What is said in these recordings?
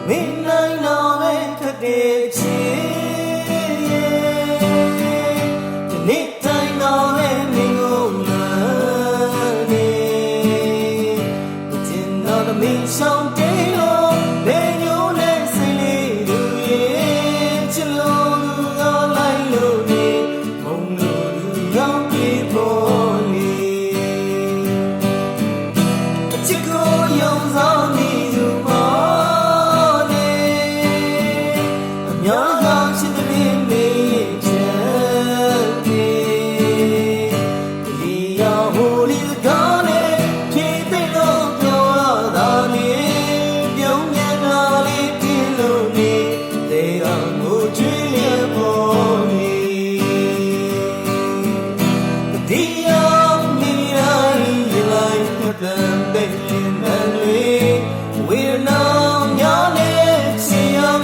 midnight now and today the night time now and me go learning but in the me some day long then you let say do ye chilo go like lo ni mong lo yo people ni chico yo so ni you ma we're now your lips, see your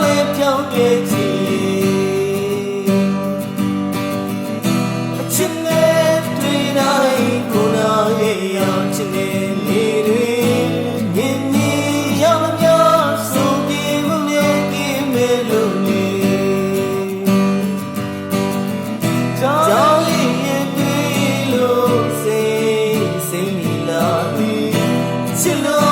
lip, your kitty. A chinnet, three night, Kuna, your chinnet, in me, your so give me lonely. Jolly and pillow, say me love me. Chilo.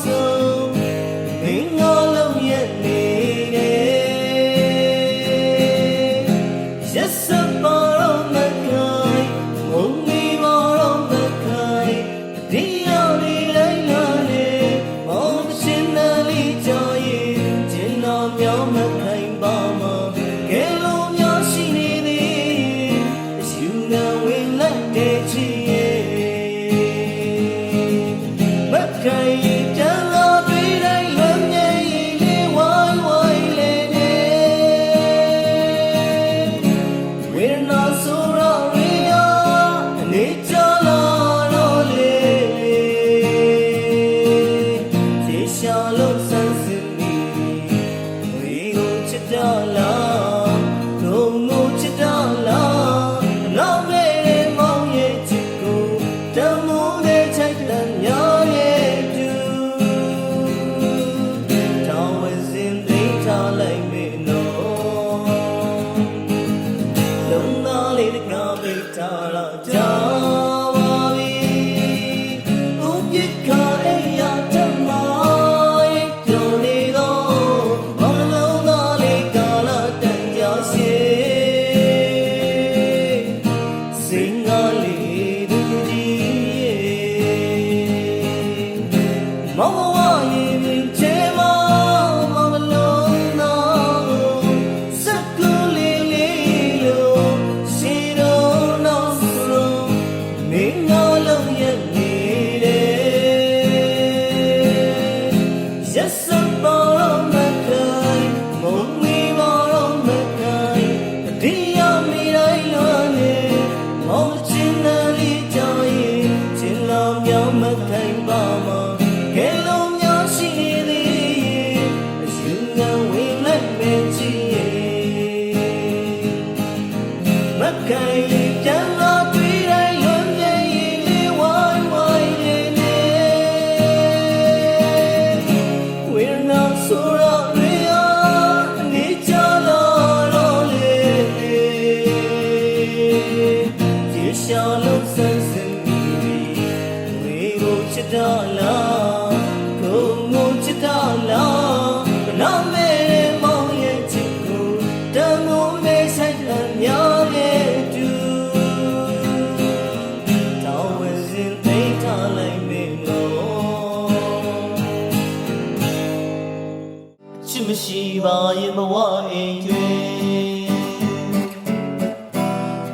So Tara Jawabi Upika Eya Tamai Jonido Malona Legala Tanjasi Singali Dudi Mawa Yimi Chema Malona Sakuli Lilo Shiro no Suro Mingalo Yemire Yes, Baro Makai Mumi Baro Makai Dia Mirai Lane Mochinali Jai Chilam Yamakai Bama Hello Yashiri Shunga We Let Me Makai Jala Twirai Yonye Ili Wai Wai Lene We're not Sura Ria Nichala Role Yishalo Sansini We go Chitala Go Chitala Name Moye Chiku Damo Me Sayanya Shiva Yamawa Angel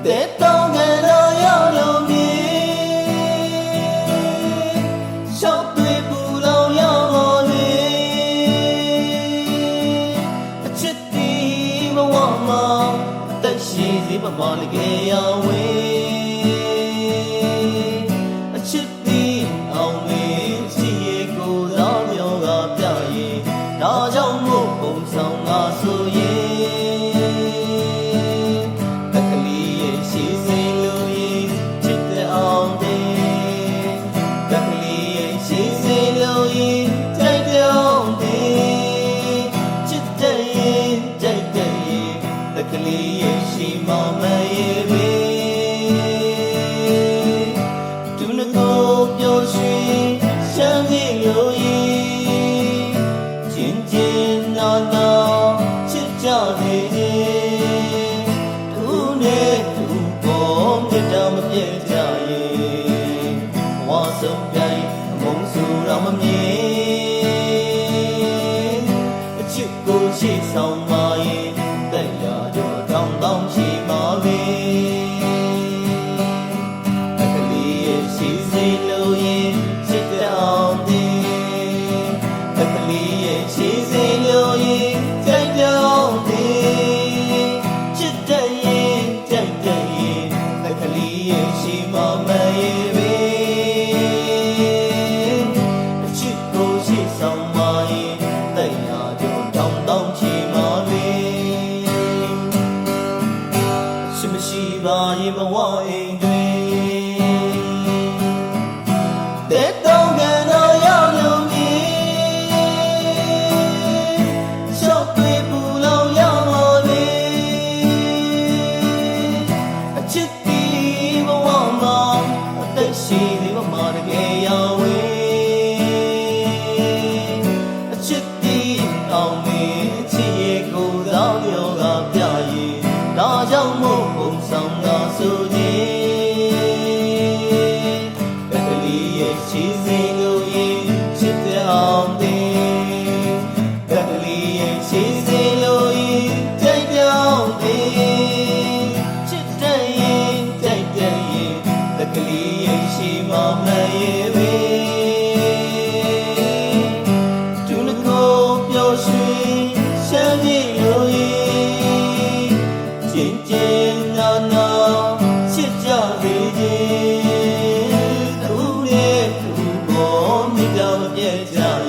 That don't get out of me Shop the Buddha Yamone A chitty Mawama That she's in my money away A chitty away She goes out yoga Piaye Rajam Mukum Sanga Suye Kakaliye She say Louis Chitte all day Kakaliye She say Louis Take all day Chitte Jite Kakaliye She Mama Yebe Tunako Yoshi Shangi Louis She saw my Daya Dom Dom She Mavi Kakaliye She say Louis Sit down there Kakaliye She say Louis Take down there Sit down Kakaliye She Mama Yebe Chico She saw my Daya Dom She Mavi Shiva Yamawa Angel That don't get out of me Shop the Buddha Yamone A chitty Mawama That she live a Marge Yahweh A chitty on me Goes out yoga Piaye Rajam Mukum Sanga Suji Kakaliye She say Louis Chitte all day Kakaliye She say Louis Take all day Chitte Kakaliye She Mama Yebe Tunako Yoshi Shangi Louis Nana, sit down, baby. Who let you go? Me down, yeah,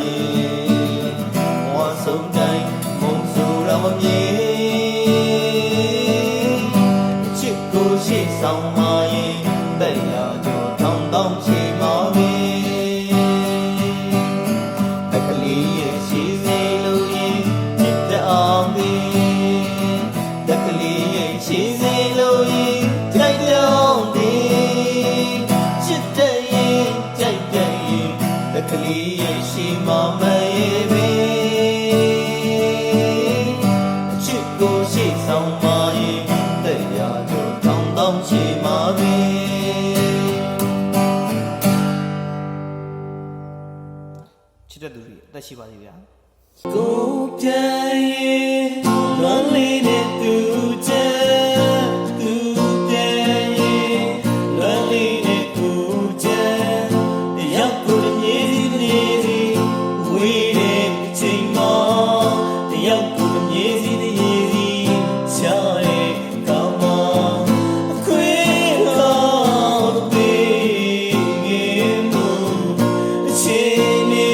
one so night, Monsu Ramye. Chico, she's on my Bella, Tom Tom, she mommy. Kakaliye, she's a Louis, sit down, baby. She's a Louis, take down ရေမှာပဲချစ်တဲ့သူတွေအသက်ရှိပါသေးဗျာကိုပြန်ရင်လွမ်းလေးတဲ့သူချမ်းသူပြန်ရင်လွမ်းလေးတဲ့ကိုချမ်းရောက်ကိုမြေစီနေစီဝေးတဲ့အချိန်မှာရောက်ကိုမြေစီနေစီရှာတဲ့ကောင်းမှာအခွင့်ကောင်းပေးရင်မူအချိန်နေ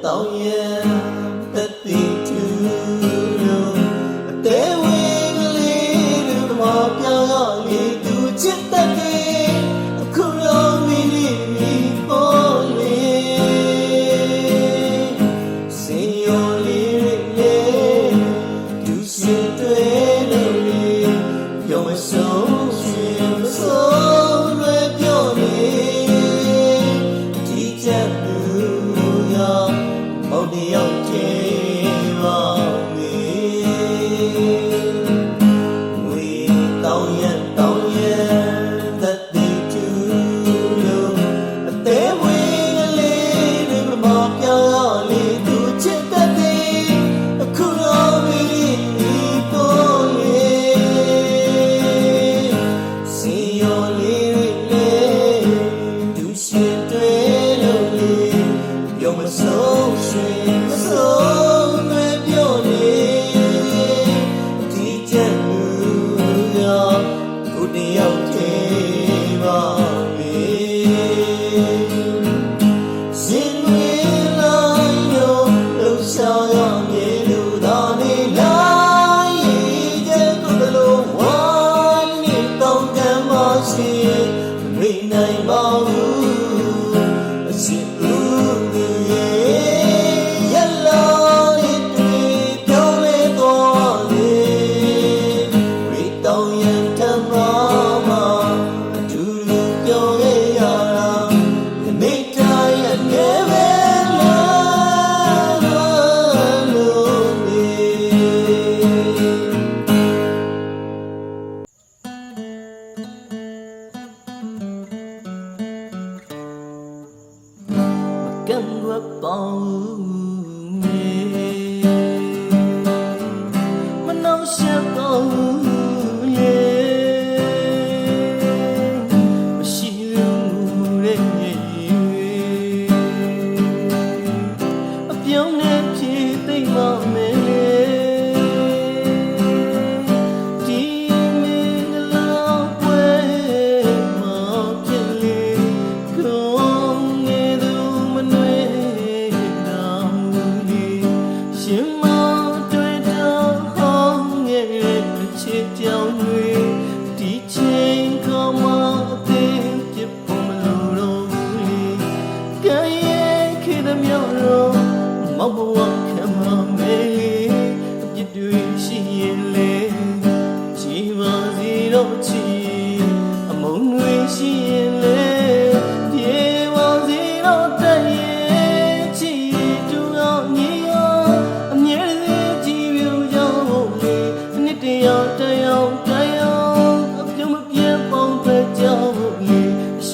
တောင်းရတက်တီတူလို့အသေးဝင်းကလေးတို့မပြောင်းရလေသူချစ်တဲ့ကေအခုတော့မီမီပေါ်လေစင်ရောလေးလေသူရှင်တွေ့လို့လေပြောမဆုံးရှင်မဆုံးလွယ်ပြောနေဒီချက်ဘူးမောင်တယောက်ချင်း ကံွက်ပေါင်းမနှောက်ရှက်တော့လေမရှိလို့တဲ့အပြုံးနဲ့ဖြည့်သိမ့်မမယ်ကြောင်တွေဒီချိန်ခေါ်မှအသေးပြဖို့မလိုတော့ဘူးကဲရဲ့ခေတ္တမြောက်တော့မောက်ဘဝခံမမေအပြစ်တွေရှိရင်လေကြည်ပါစီတော့ချီအမုန်းတွေရှိရင်လေပြေပါစီတော့တည်းရဲ့ချီတူအောင်ညီအောင်အမြဲတည်းကြည်ပြကြောင်းလေအနှစ်တရာတရား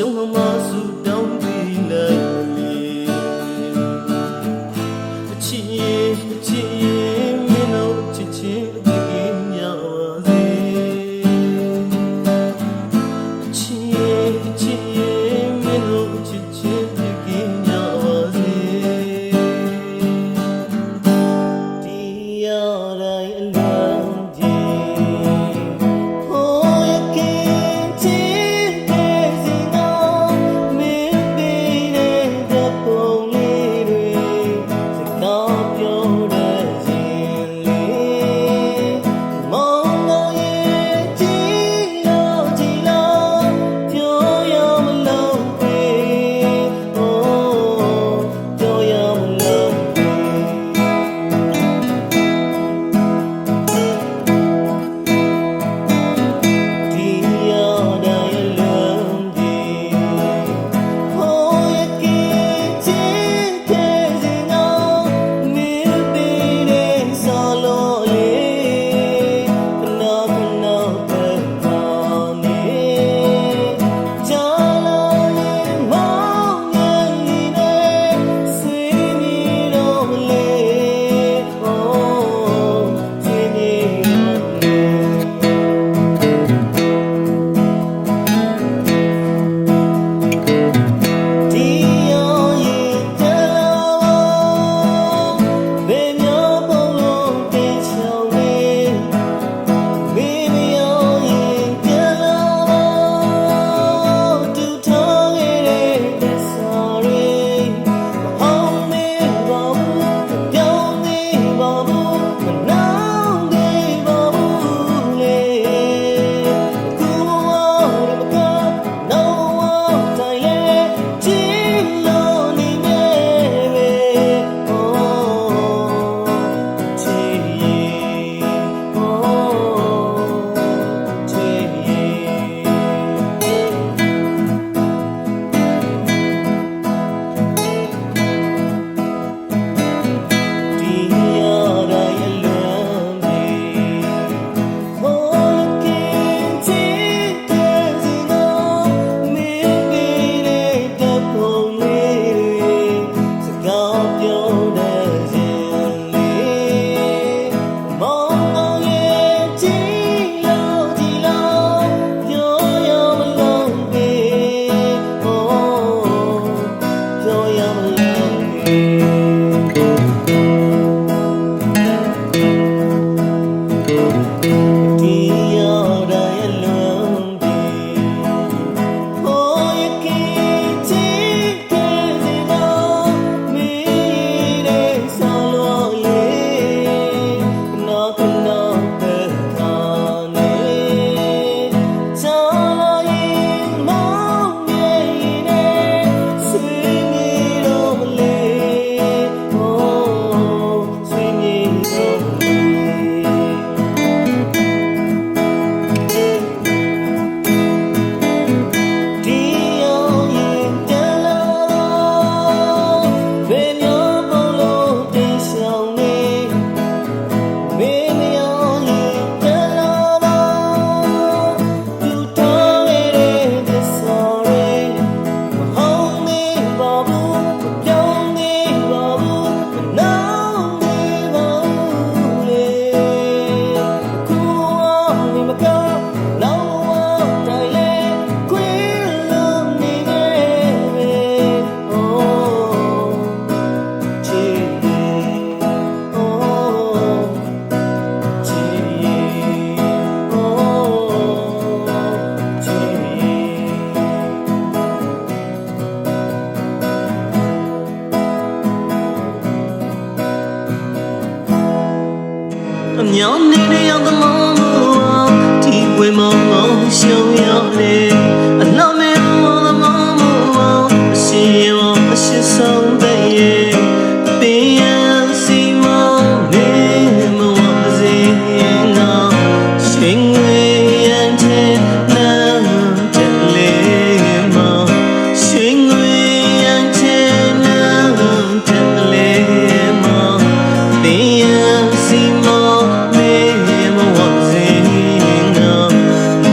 ရှုံးမဆူတောင်းပြီးလိုက်လေအချစ်ရဲ့မင်းတို့ချစ်ချင်းအပြည့်များပါစေအချစ်鸟你的样子梦梦，体会梦梦想要的，老妹我的梦梦，希望是上的夜，别人希望你们我心啊，心为眼前能真理吗？心为眼前能真理吗？别人希望你们我心啊，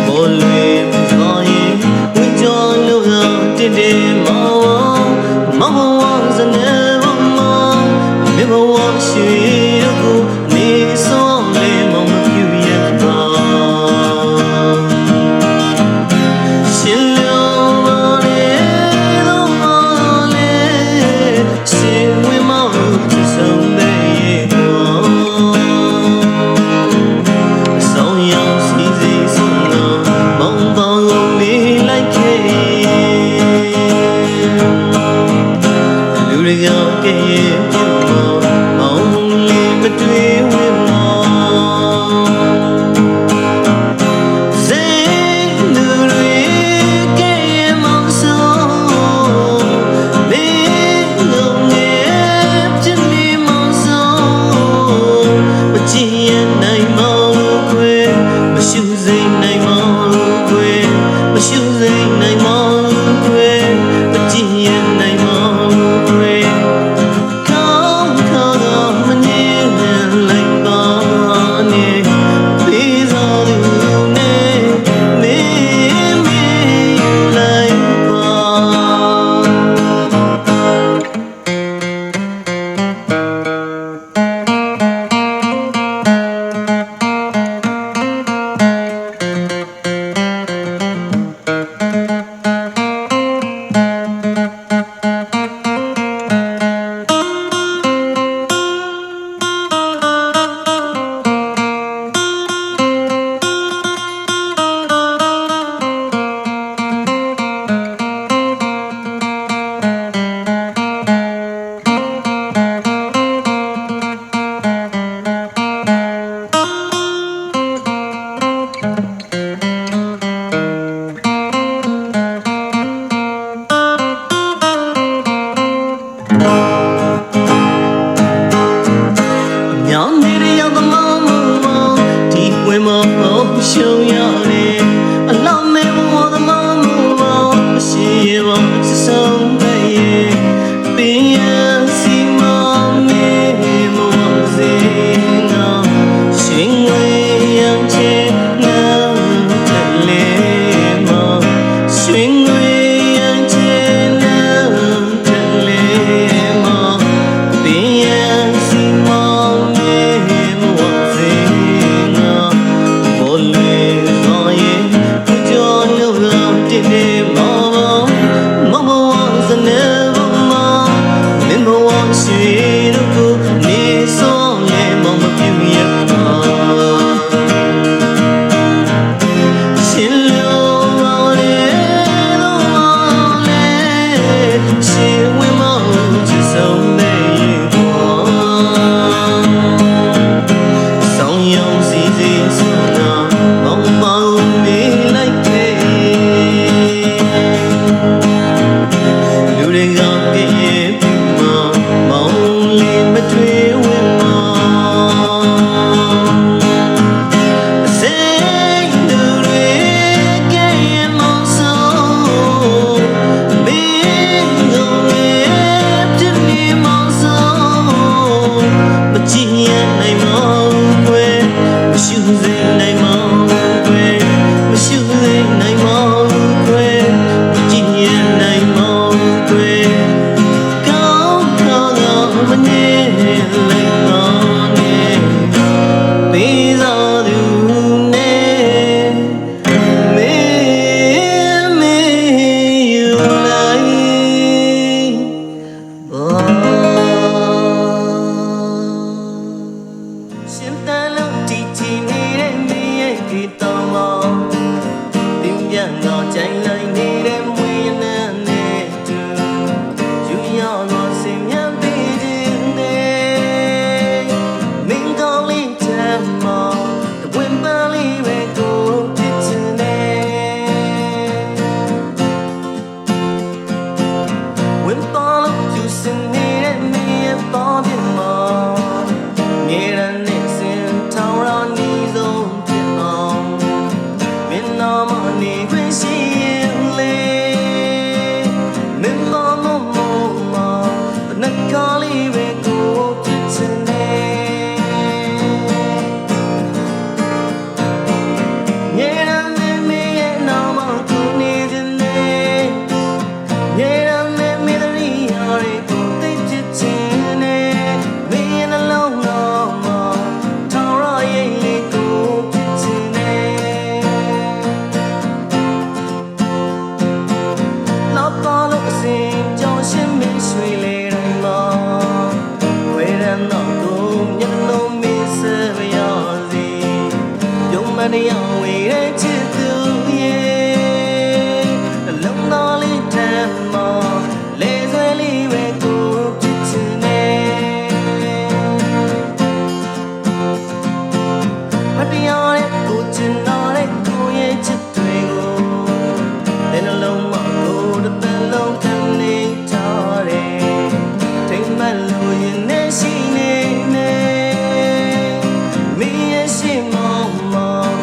不累不作业，为着路上点点毛毛毛往上的毛毛，别把我需要苦，你送来梦有眼光。心流马嘞，路马嘞，心为毛路之上的夜光。上阳西西送了，梦帮我未来开。လူတွေကကဲရဲ့ပြုမောမောင်လေးမတွေ့ဝင်မောစိတ်လူတွေကဲရဲ့မောင်ဆုံးမင်းလုံးငယ်ပြင်းနေမောင်ဆုံးမကြည့်ရနိုင်မောင်ခွေမရှုစိတ်နိုင်မောင်ခွေမရှုစိတ်နိုင်မောင်ခွေမကြည့်ရနိုင်မောင်ခွေရှုံရတယ်အလောင်းမဲ့ဘဝသမောင်းမောင်းရှိရပါစဆုံးတဲ့ရဲ့ပင်ရစီမောင်းမေမောစေငါရှင်ဝေးရန်ချေနာတဲ့လေမောရှင်ဝေးရန်ချေနာတဲ့လေမေ တရားဝင်ရဲ့ချစ်သူရဲ့နှလုံးသားလေးထမ်းမှာလေဆွဲလေးပဲကိုဖြစ်ချင်တယ်မတရားတဲ့ကိုချင်တဲ့ကိုရဲ့ချစ်တွေကိုတဲ့နှလုံးမှာကိုတစ်သက်လုံးခံနေထားတယ်ထိမ်မှန်လို့ရင်နဲ့ရှိနေနေမင်းရဲ့ရှိမောင်မောင်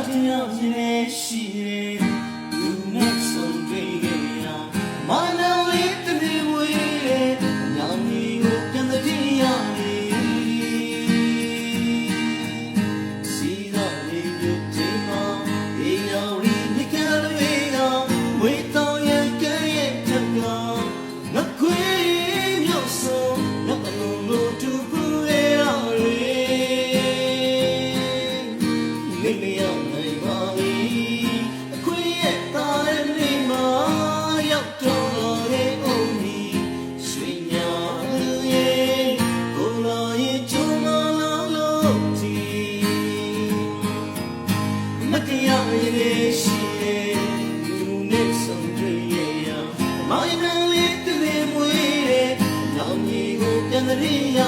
တရားခြင်းနဲ့ရှိတယ်လူနဲ့ဆုံးတွေ့ခဲ့ရမနာလေးတည်းဝေးတယ်ညောင်ကြီးကိုပြန်တည်းရနေစီသာလေးပြုတ်ချိန်မှာအေးရောင်ရီမြကလေးကဝေးတော်ရဲ့ကဲရဲ့ထက်ကငါခွေးမျိုးစုံငါအလုံးလို့တူပူရရနေနေရနိုင်ပါပြီအခွေးရဲ့သားရဲ့နေမှာရောက်တော့ရဲ့အုံးကြီးရွှေညာလူရဲ့ကိုလာရဲ့ကျုံလာလို့ကြည့်မတရားရဲ့ရှိရဲ့လူနဲ့ဆုံးတွေ့ရမိုင်းနယ်လေးတည်းမွေးတဲ့နောင်ကြီးကိုပြန်တည်းရ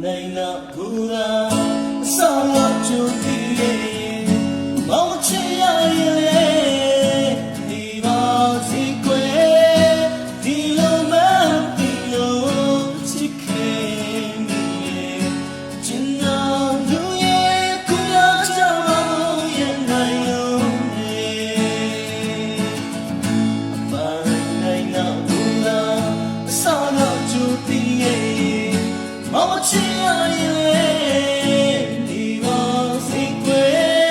နိုင်နာကူရာဆောင်းရချူတီရဲ့မောင်ချင်ရရဲ့ဒီပါစီကွယ်ဒီလိုမဒီလိုချစ်ခင်မိရဲ့ချင်နာလူရဲ့ကူရာချာမရဲ့နိုင်လုံးရဲ့ပါနိုင်နာကူရာဆောင်းရချူတီရဲ့မောင်ချင်ရရဲ့ဒီပါစီကွယ်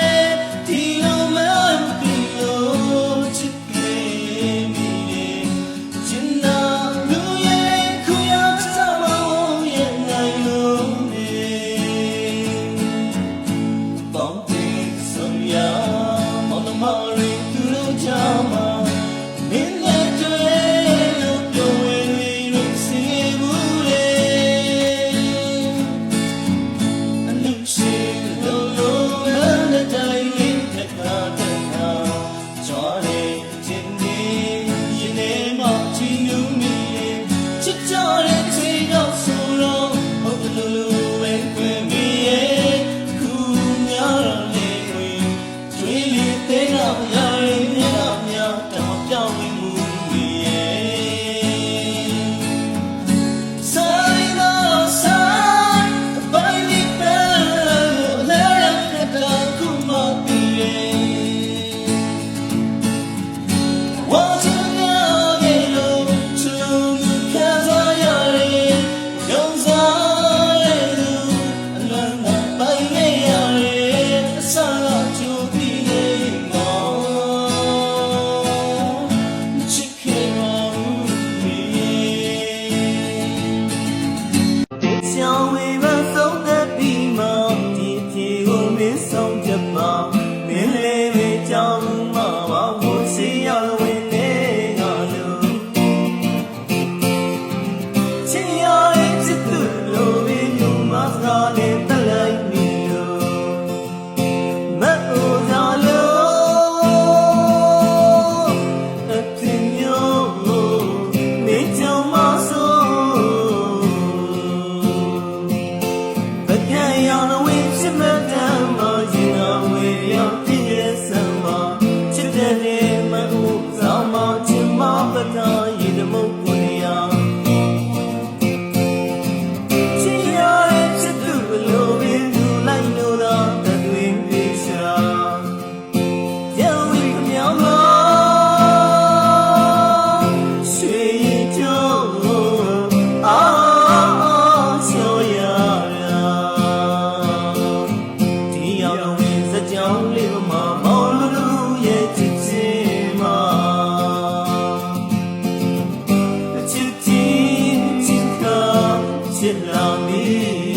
ဖြစ်လာမည်